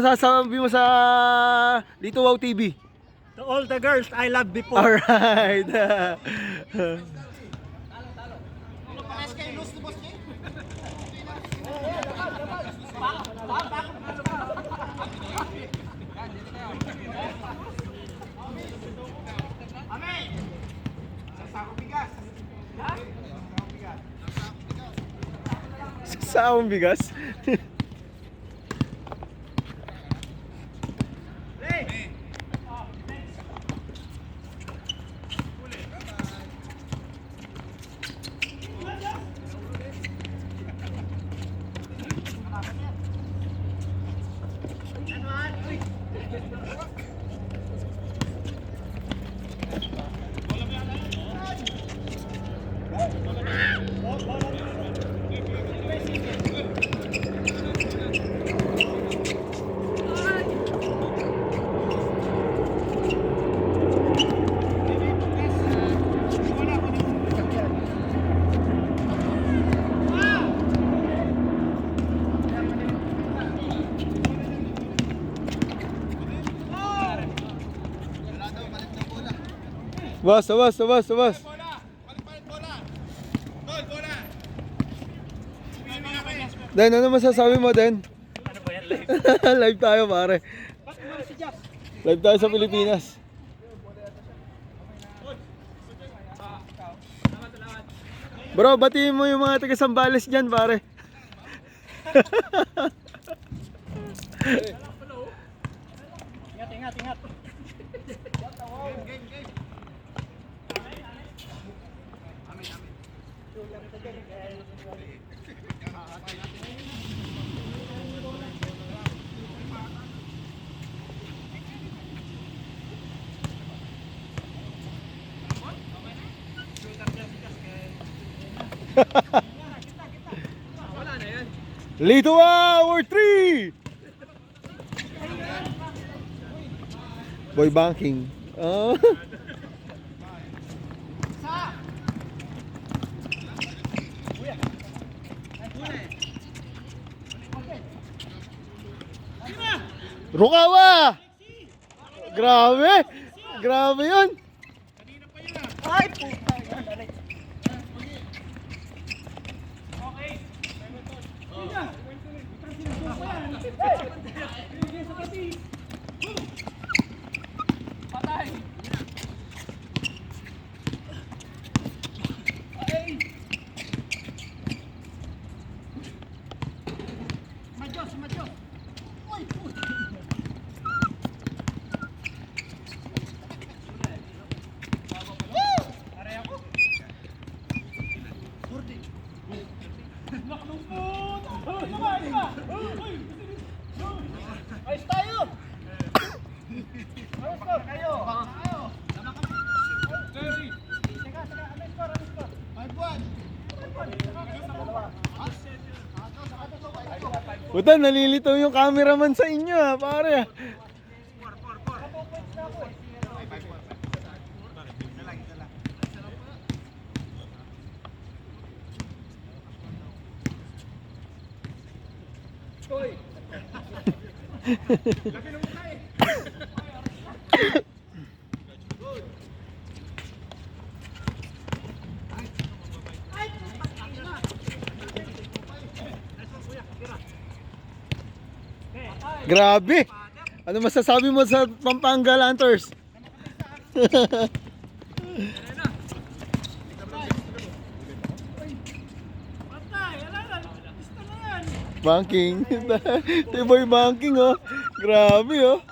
Masasabi mo sa Lito Wow TV? To all the girls I love before. Alright. Saan bigas? Bas. Den, ano masasabi mo, Den? Ano ba yan, live? Live tayo, pare. Live tayo sa Pilipinas. Bro, batiin mo yung mga taga Sambales dyan, pare. Ingat. Lito Wow 3! Boy banking. Rukawa! Grabe yun! Ay, puta. Ayos tayo! Ayos ko! Kayo! Teka, ano score? 5-1! Puta, nalilitaw yung cameraman sa inyo, ha, pare. Grabe! Ano masasabi mo sa Pampanga Lanterns? Banking. Tiboy banking, oh. Grabe, oh.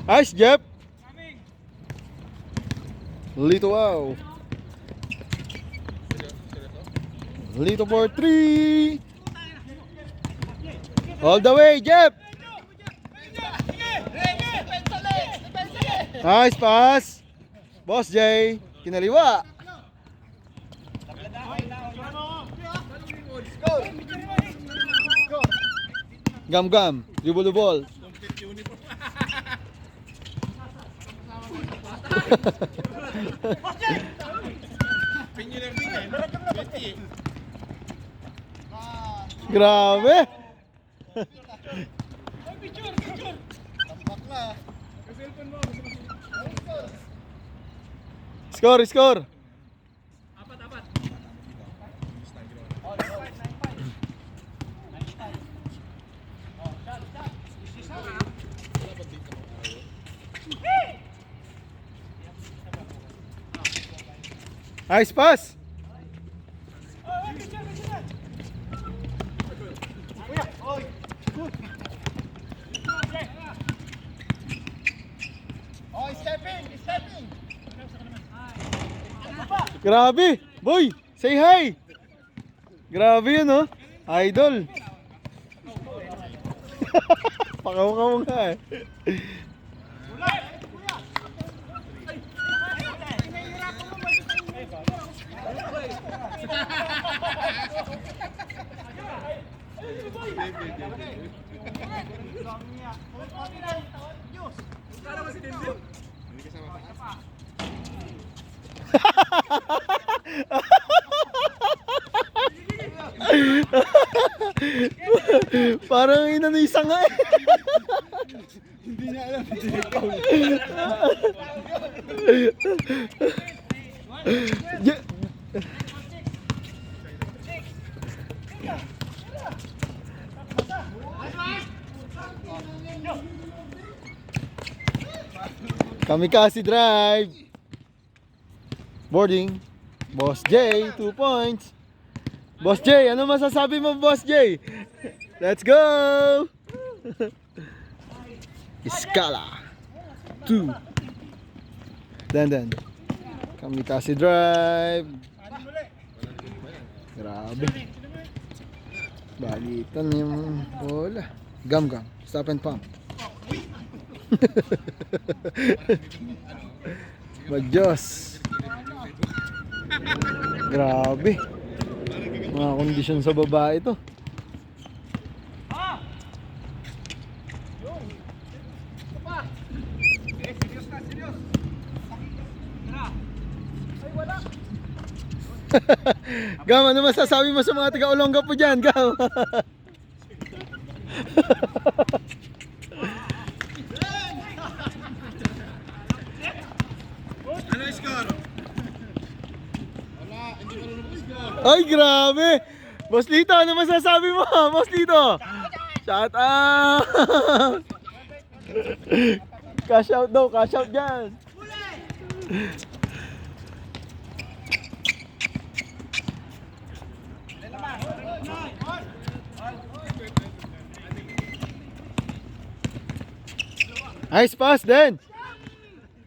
Nice, Jeff. Lito Wow. Lito for 3. All the way, Jeff. Nice pass. Boss J. Kinaliwa. Score! Score! Gam-gam. Dribble the ball. Grabe. Tambak na. Score, score. Nice pass. Oh, stepping! Stepping! Grabe. Boy, say hi. Grabe yun, oh. Idol. Pakaw-kaw nga eh. Parang inano yung sanga eh. Hindi niya alam. Hindi niya ikaw. Yeah. Kamikaze drive. Boarding. Boss J, 2 points. Boss J, ano masasabi mo, Boss J? Let's go! Iskala. 2. Dan. Kamikaze drive. Grabe. Balitan yung bola. Gam-gam. Stop and pump. Madyos. Grabe. Mga kondisyon sa babae to. Gam, ano masasabi mo sa mga taga-Olonga po dyan, Gam? Ano yung score? Wala, hindi marunong score. Ay, grabe! Boss Lito, ano masasabi mo? Boss Lito! Shout out! Cash out daw, cash out dyan! Nice pass din!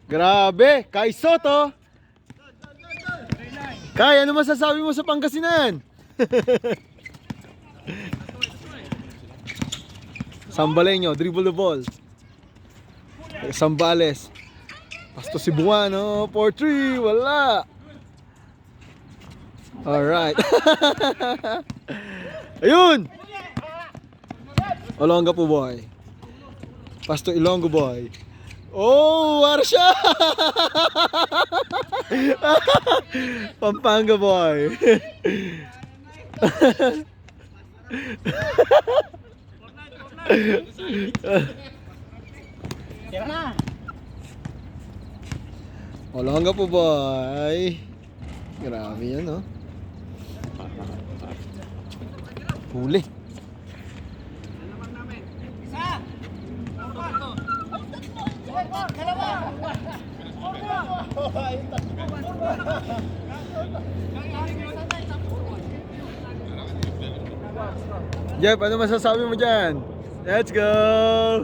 Grabe! Kai Soto! Kai, ano masasabi mo sa Pangasinan? Sambaleño, dribble the ball. Sambales. Pasto Cebuano, 4-3, wala. Alright. Ayun! Olonga po boy. Pasto Ilonggo boy. Oh, Warsha! Pampanga boy. Tira na! Olonga po boy. Grabe yan, oh. Huli. Jeff, ano masasabi mo dyan? Let's go!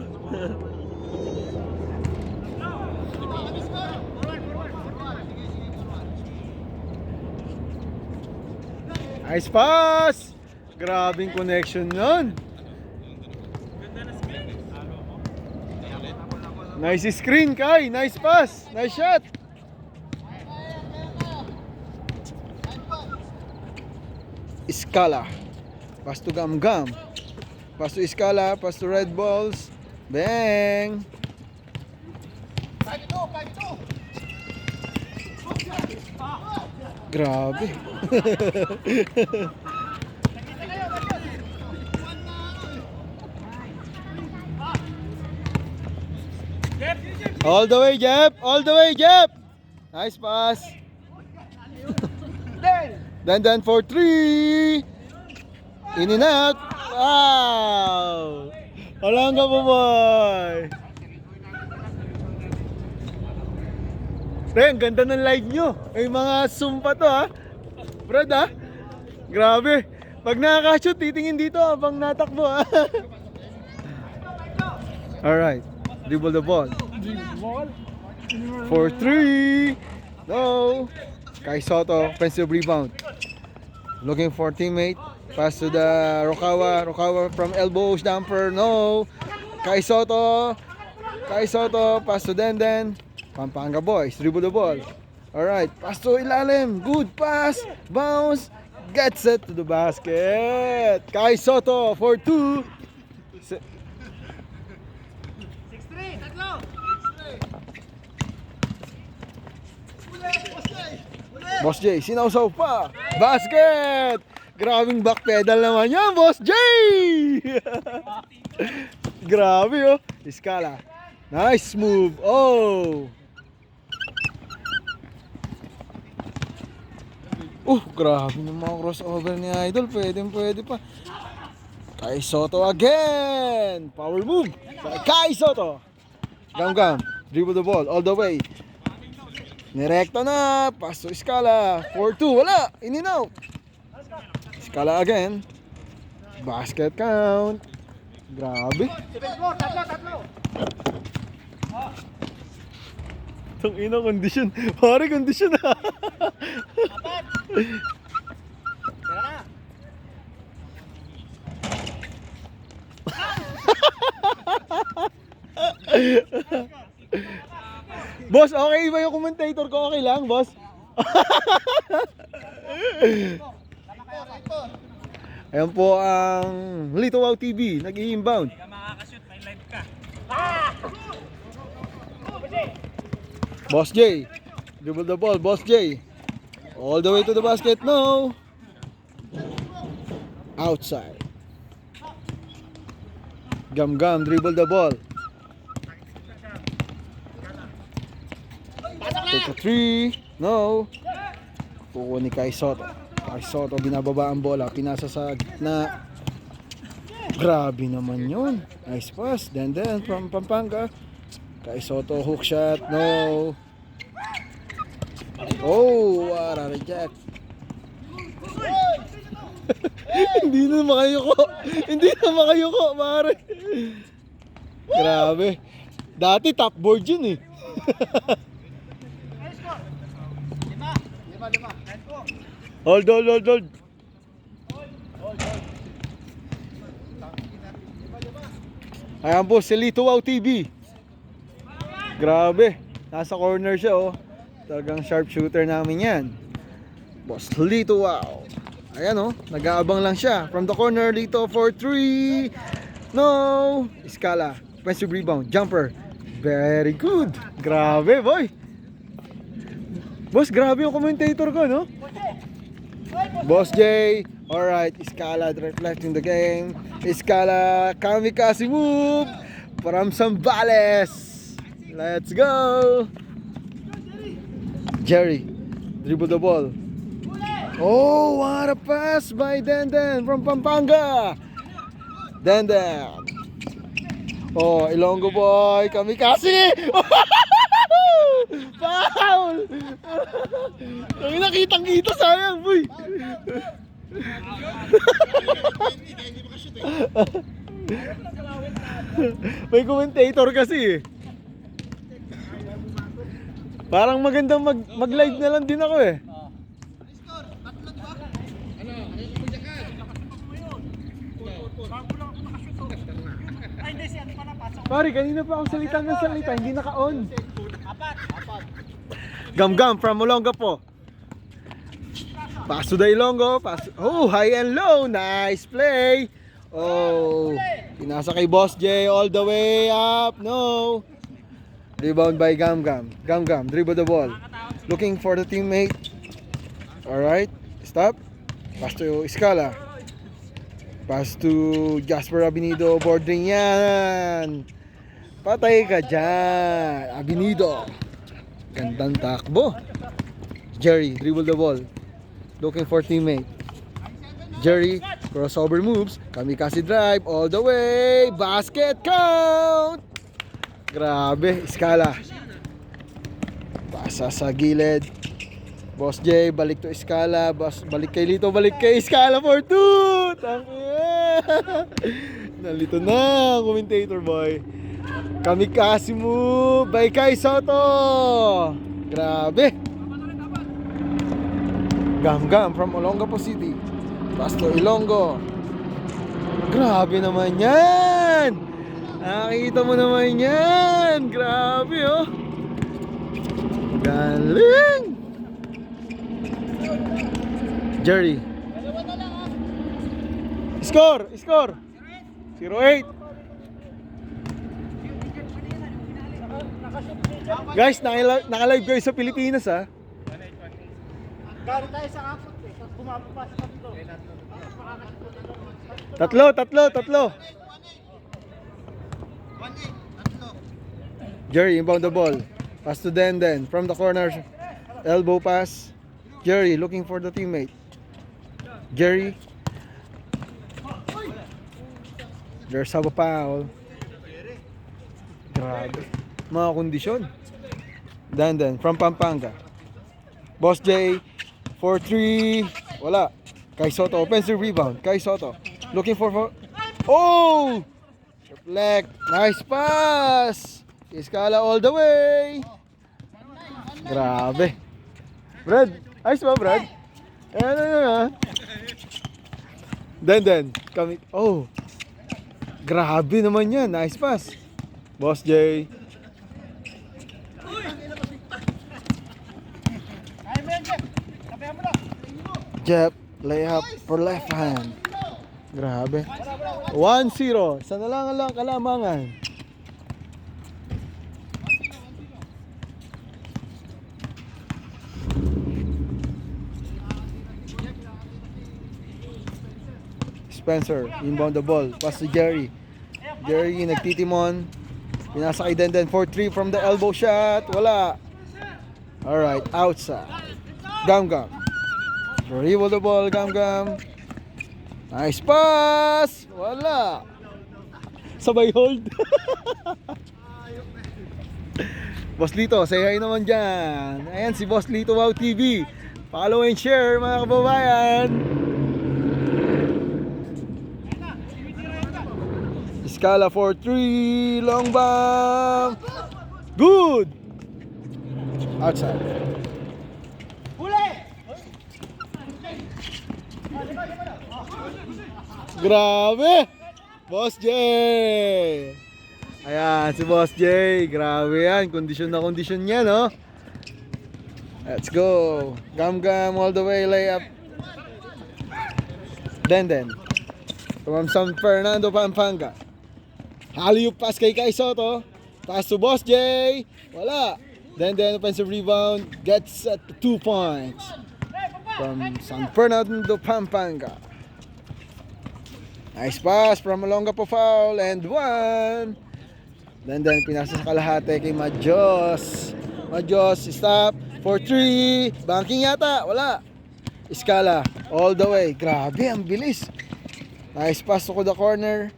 Nice pass! Grabing connection nun. Nice screen, Kai. Nice pass. Nice shot. Escala. Pass to Gam Gam. Pass to Escala. Pass to Red Balls. Bang! 5-2. Grabe. All the way, Jep! All the way, Jep! Nice pass. Then for 3. In and out. Wow! Walang ka po, boy. Pre, ang ganda ng live nyo. May mga zoom pa to, ha. Brad, ha. Grabe. Pag nakaka-shoot, titingin dito habang natakbo, ha. Alright. Dribble the ball. For 3. No. Kai Soto, offensive rebound. Looking for teammate. Pass to the Rokawa. Rokawa from elbows, jumper. No. Kai Soto. Pass to Denden. Pampanga boys, dribble the ball. Alright, pass to ilalim. Good pass. Bounce. Gets it to the basket. Kai Soto for 2. 6-3, tatlo. Boss J, sinausaw pa. Basket! Grabing backpedal naman yan, Boss J! Grabe, oh. Escala. Nice move. Oh! Grabe ng mga crossover ni Idol. Pwede pa. Kai Soto again. Power move. Kai Soto. Gam. Dribble the ball all the way. Nirekta na. Pass to Escala. 4-2. Wala. In and out. Escala again. Basket count. Grabe. 7-4, tatlo. Itong ina kondisyon. Pare kondisyon ha. Tara na. Boss, okay ba yung commentator ko? Okay lang, boss? Ayan po ang Lito Wow TV, nag-i-inbound. Hindi ka makakashoot, may live ka. Boss J, dribble the ball, Boss J. All the way to the basket, no. Outside. Gam, dribble the ball. Take a 3, no. Puko ni Kai Soto. Kai Soto, binababa ang bola, pinasa sa gitna. Grabe naman yun. Nice pass. Then from Pampanga. Kai Soto, hook shot, no. Oh, what a reject. Hindi na makayuko, pare. Grabe. Dati top board yun eh. Lima. Hold. Ayan po, si Lito Wow TV. Grabe. Nasa corner siya, oh. Talagang sharpshooter namin yan. Boss Lito Wow. Ayan, oh. Nag-aabang lang siya. From the corner, Lito for 3. No. Escala. Offensive rebound. Jumper. Very good. Grabe, boy. Boss, grabe yung commentator ko, no? Boss J. Alright. Escala left in the game. Escala. Kamikaze move. From Zambales. Let's go. Jerry. Dribble the ball. Oh, what a pass by Denden from Pampanga. Denden. Oh, Ilonggo boy. Kamikaze. Foul. Ang nakitang-kita sayang, boy. May commentator kasi eh. Parang magandang mag-live na lang din ako eh. Pare, kanina pa ako salita, hindi naka-on. Gam from Olongapo. Pass to the Ilonggo. Pass. Oh, high and low. Nice play. Oh, pinasa kay Boss J all the way up. No. Rebound by Gam Gam. Gam Gam, dribble the ball. Looking for the teammate. Alright, stop. Pass to Escala. Pass to Jasper Abinido. Bordering yan. Patay ka dyan. Abinido. Gandang takbo. Jerry, dribble the ball. Looking for teammate. Jerry, crossover moves. Kamikaze drive all the way. Basket count. Grabe, Escala. Pasa sa gilid. Boss J, balik to Escala. Balik kay Lito, balik kay Escala for 2. Nalito na, commentator boy. Kamikaze move by Kai Soto. Grabe. Gam from Olongapo City. Pass to Ilonggo. Grabe naman yan. Nakikita mo naman yan. Grabe oh. Galing. Jerry. Score. 0-8. Guys, naka-live kayo sa Pilipinas ha. Galing tayo sa kapot eh. Tapos bumaba pa sa tatlo. Tatlo. Jerry, inbound the ball. Pass to Den from the corner. Elbow pass. Jerry looking for the teammate. Jerry. There's a foul. Grabe. Mga kondisyon. Den from Pampanga. Boss J. 4-3. Wala. Kai Soto. Offensive rebound. Kai Soto. Looking for... Oh! Reflect. Nice pass. Escala all the way. Grabe. Brad. Ayos ba, Brad? Ayan. Den. Kami. Oh. Grabe naman yan. Nice pass. Boss J. Jep, layup for left hand. Grabe. 1-0. Sana lang kalamangan. Spencer, inbound the ball. Pass to Jerry. Jerry nagtitimon. Pinasa kay Den 4-3 from the elbow shot. Wala. Alright, outside. Gam. Dribble the ball, Gam. Nice pass! Wala! Sabay hold. Boss Lito, say hi naman dyan. Ayan si Boss Lito Wow TV. Follow and share mga kababayan. Escala 4-3. Long bomb. Good! Outside. Grabe! Boss J! Ayan, si Boss J. Grabe yan. Kondisyon na kondisyon yan, no? Let's go. Gam all the way. Layup. Den. From San Fernando, Pampanga. Alley-oop pass kay Kai Soto. Pass to Boss J. Wala. Den offensive rebound. Gets at 2 points. From San Fernando, Pampanga. Nice pass from Olongapo foul and 1. Then pinasa sa kalahati kay Majos. Stop. 4-3. Banking yata. Wala. Escala. All the way. Grabe, ang bilis. Nice pass to the corner.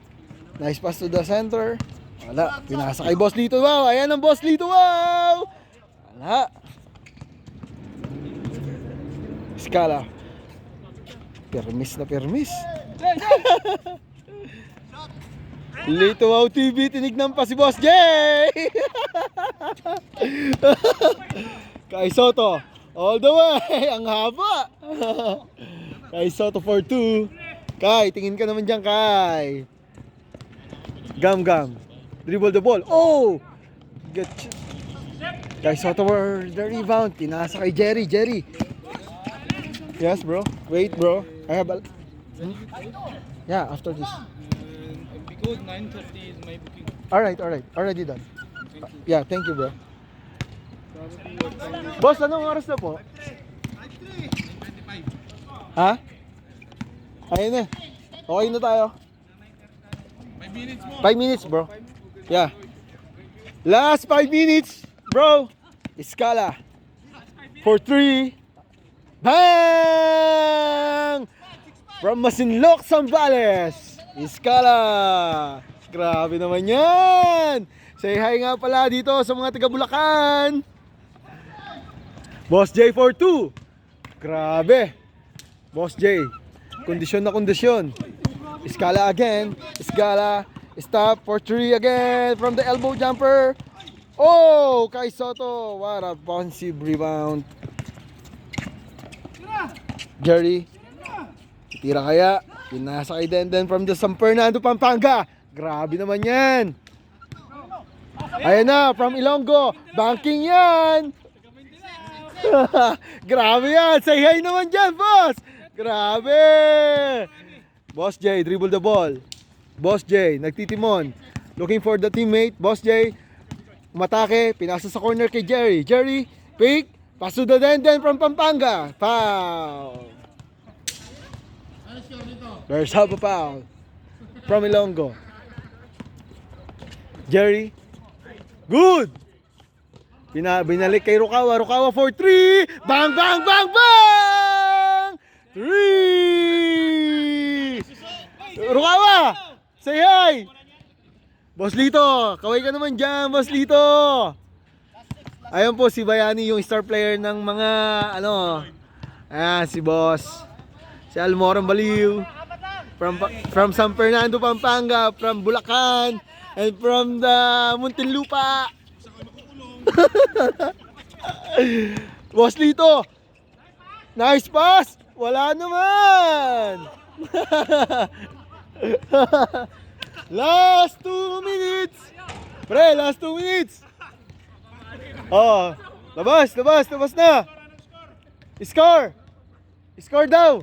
Nice pass to the center. Wala. Pinasa kay Boss Lito. Wow. Ayan ang Boss Lito. Wow. Wala. Escala. Permis. Lito Wow TV, tinignan pa si Boss J. Kai Soto, all the way. Ang haba. Kai Soto for 2. Kai, tingin ka naman dyan, Kai. Gam. Dribble the ball. Oh! Kai Soto for the rebound. Pinasa kay Jerry. Yes, bro. Wait, bro. I have a... Yeah, after this. Because 9:30 is my booking. Alright. Already done. Yeah, thank you, bro. Probably what time is Boss, anong oras na po? Ha? Ayun na. Okay na tayo. 5 minutes more. 5 minutes, bro. Yeah. Last 5 minutes, bro. Scala. For 3. Bang! From Masinloc, Zambales. Scala. Grabe naman yan. Say hi nga pala dito sa mga taga Bulacan. Boss J for 2. Grabe. Boss J. Kondisyon na kondisyon. Scala again. Scala. Stop for 3 again from the elbow jumper. Oh, Kai Soto. What a bouncy rebound. Jerry. Tira kaya. Pinasa kay Denden from the San Fernando, Pampanga. Grabe naman yan. Ayan na, from Ilonggo. Banking yan. Grabe yan. Say hi naman dyan, boss. Grabe. Boss J, dribble the ball. Boss J, nagtitimon. Looking for the teammate. Boss J, umatake. Pinasa sa corner kay Jerry. Jerry, pick. Pass to the Denden from Pampanga. Foul. There's half a foul. From Ilonggo. Jerry. Good. Binalik kay Rukawa. Rukawa for 3. Bang, bang, bang, bang! 3! Rukawa! Say hi! Boss Lito, kaway ka naman dyan, Boss Lito! Ayun po si Bayani, yung star player ng mga, ayan, si Boss. Si Almoran Baliw. From San Fernando, Pampanga, from Bulacan, and from the Muntinlupa. Boss Lito, nice pass. Wala naman. Last 2 minutes. Pre, last 2 minutes. Oh, labas na. Score daw.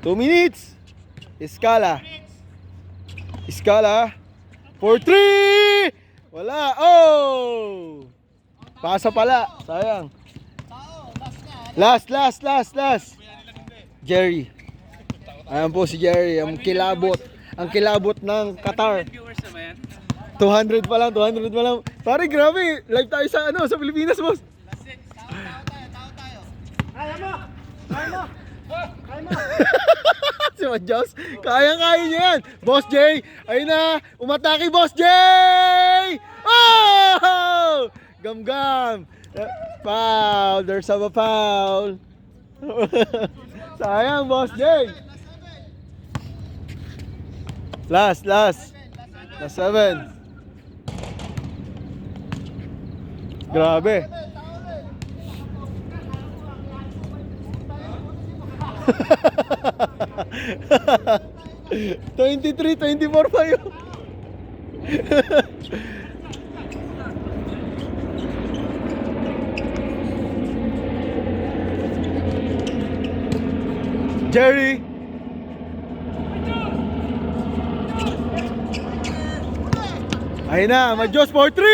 2 minutes. Scala for 3. Wala. Oh! Pasa pala. Sayang. Last. Jerry. Ayan po si Jerry. Ang kilabot ng Qatar. 200 pa lang. Pare, grabe. Live tayo sa Pilipinas, boss. Kaya mo! Si Madjos, kaya niya yan. Boss J, ayun na, umatake Boss J! Oh! Gam. Foul, there's a foul. Sayang, Boss J. Last 7. Grabe. 23-24 pa yun. Jerry. Ayun na, Madjos for 3!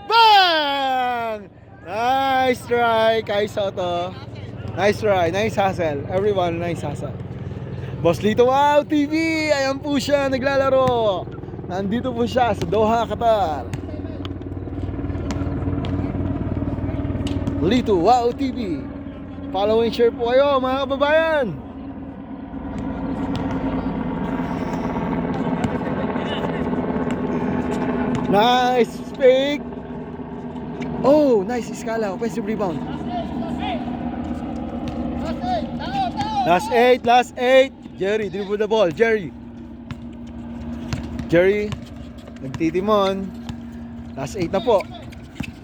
Bang! Nice try, Kai Soto. Nice try, nice hustle. Everyone, nice hustle. Boss Lito Wow TV, ayan po siya naglalaro. Nandito po siya sa Doha, Qatar. Lito Wow TV. Follow and share po kayo, mga kababayan. Nice fake. Oh, nice Scala. Offensive rebound. Last 8. Jerry, dribble the ball. Jerry, nagtitimon. Last 8 na po.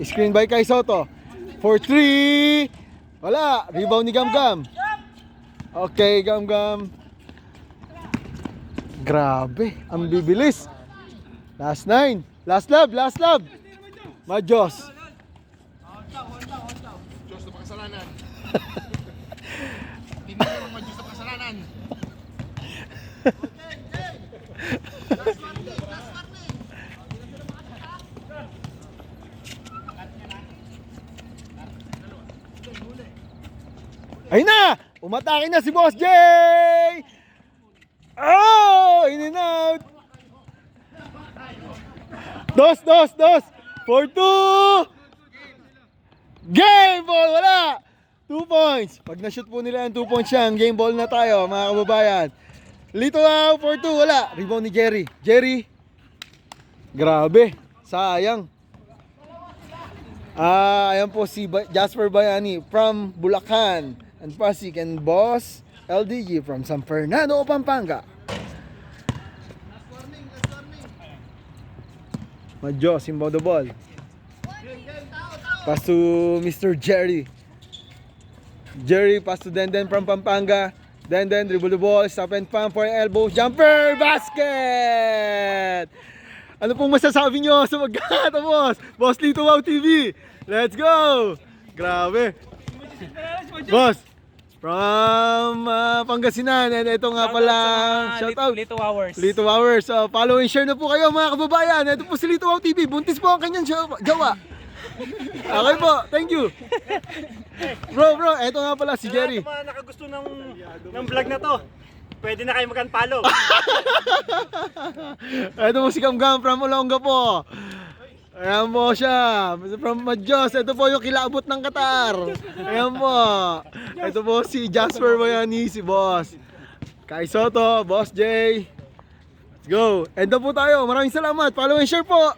Screen by Kai Soto. For 3. Wala. Rebound ni Gam. Okay, Gam. Grabe, ang bibilis. Last 9. Last love. Madjos. kasalanan. Hindi mo naman Diyos ang kasalanan. Ayun na! Umatake na si Boss Jay! Oh! In and out! Dos! 4-2! Game ball! Wala! 2 points. Pag na-shoot po nila ang 2 points yan, game ball na tayo mga kababayan. Lito out, 4-2, wala. Rebound ni Jerry. Jerry. Grabe. Sayang. Ayan po si Jasper Bayani from Bulacan. And Pasig and Boss LDG from San Fernando, Pampanga. Madjo, simbo the ball. Pass to Mr. Jerry. Jerry, pass to Denden from Pampanga. Denden, dribble the ball, stop and pump for elbow, jumper, basket! Ano pong masasabi nyo sa magkakatapos? Boss Lito Wow TV, let's go! Grabe! Boss, from Pangasinan, and ito nga pala, shout out, Lito Hours. Lito Hours. So, follow and share na po kayo mga kababayan. Ito po si Lito Wow TV, buntis po ang kanyang gawa. Okay po, thank you. Bro, eto nga pala si Jerry. Sa mga nakagusto ng vlog na to, pwede na kayo mag-unfollow. Ito po si Gamgam from Olongapo. Ayan po siya. From Madjos. Ito po yung kilabot ng Qatar. Ayan po. Ito po si Jasper Bayani, si Boss Kai Soto, Boss Jay. Let's go. End na po tayo. Maraming salamat. Follow and share po.